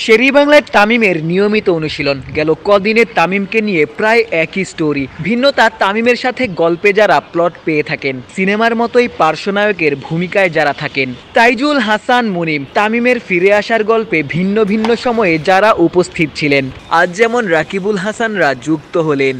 শেরেবাংলায় তামিমের নিয়মিত অনুশীলন গেল কদিনে তামিমকে নিয়ে প্রায় একই স্টোরি। ভিন্নতা তামিমের সাথে গল্পে যারা প্লট পেয়ে থাকেন, সিনেমার মতোই পার্শ্বনায়কের ভূমিকায় যারা থাকেন। তাইজুল হাসান মুনিম তামিমের ফিরে আসার গল্পে ভিন্ন ভিন্ন সময়ে যারা উপস্থিত ছিলেন। আজ যেমন রাকিবুল হাসানরা যুক্ত হলেন।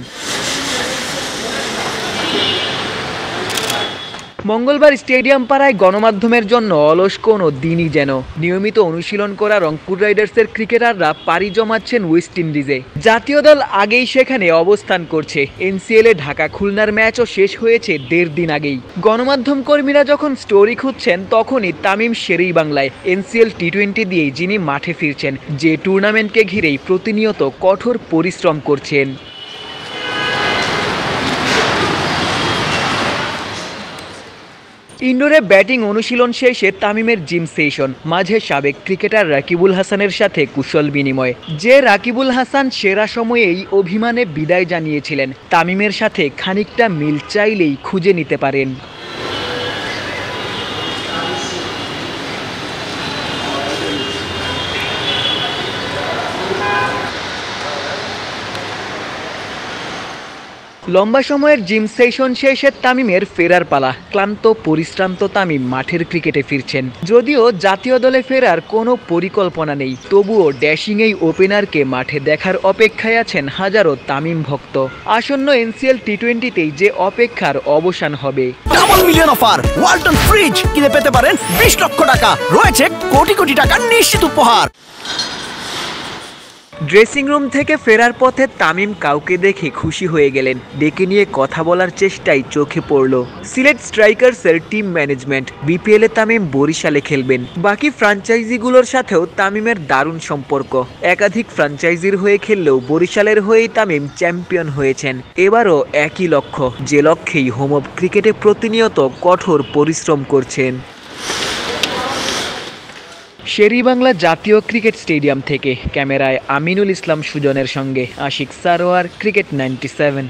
মঙ্গলবার স্টেডিয়াম পাড়ায় গণমাধ্যমের জন্য অলস কোনো দিনই যেন। নিয়মিত অনুশীলন করা রংপুর রাইডার্সের ক্রিকেটাররা পাড়ি জমাচ্ছেন ওয়েস্ট ইন্ডিজে। জাতীয় দল আগেই সেখানে অবস্থান করছে। এনসিএলে ঢাকা খুলনার ম্যাচও শেষ হয়েছে 1.5 দিন আগেই। গণমাধ্যম কর্মীরা যখন স্টোরি খুঁজছেন, তখনই তামিম শেরেবাংলায় এনসিএল টি-20 দিয়েই যিনি মাঠে ফিরছেন, যে টুর্নামেন্টকে ঘিরেই প্রতিনিয়ত কঠোর পরিশ্রম করছেন। ইনডোরে ব্যাটিং অনুশীলন শেষে তামিমের জিম সেশন, মাঝে সাবেক ক্রিকেটার রাকিবুল হাসানের সাথে কুশল বিনিময়। যে রাকিবুল হাসান সেরা সময়েই অভিমানে বিদায় জানিয়েছিলেন, তামিমের সাথে খানিকটা মিল চাইলেই খুঁজে নিতে পারেন। লম্বা সময়ের জিম সেশন শেষে তামিমের ফেরার পালা। ক্লান্ত পরিশ্রান্ত তামিম মাঠের ক্রিকেটে ফিরছেন। যদিও জাতীয় দলে ফেরার কোনো পরিকল্পনা নেই, তবুও ড্যাশিংয়েই ওপেনারকে মাঠে দেখার অপেক্ষায় আছেন হাজারো তামিম ভক্ত। আসন্ন এনসিএল টি-20তেই যে অপেক্ষার অবসান হবে। Double million offer Walton fridge কিনে পেতে পারেন 20 লক্ষ টাকা, রয়েছে কোটি কোটি টাকার নিশ্চিত উপহার। ড্রেসিং রুম থেকে ফেরার পথে তামিম কাউকে দেখে খুশি হয়ে গেলেন। ডেকে নিয়ে কথা বলার চেষ্টায় চোখে পড়ল সিলেট স্ট্রাইকার্সের টিম ম্যানেজমেন্ট। বিপিএলে তামিম বরিশালে খেলবেন। বাকি ফ্র্যাঞ্চাইজিগুলোর সাথেও তামিমের দারুণ সম্পর্ক। একাধিক ফ্র্যাঞ্চাইজির হয়ে খেললেও বরিশালের হয়েই তামিম চ্যাম্পিয়ন হয়েছেন। এবারও একই লক্ষ্য, যে লক্ষ্যেই হোম অফ ক্রিকেটে প্রতিনিয়ত কঠোর পরিশ্রম করছেন। শেরেবাংলা জাতীয় ক্রিকেট স্টেডিয়াম থেকে ক্যামেরায় আমিনুল ইসলাম সুজনের সঙ্গে আশিক সারোয়ার, ক্রিকেট 97।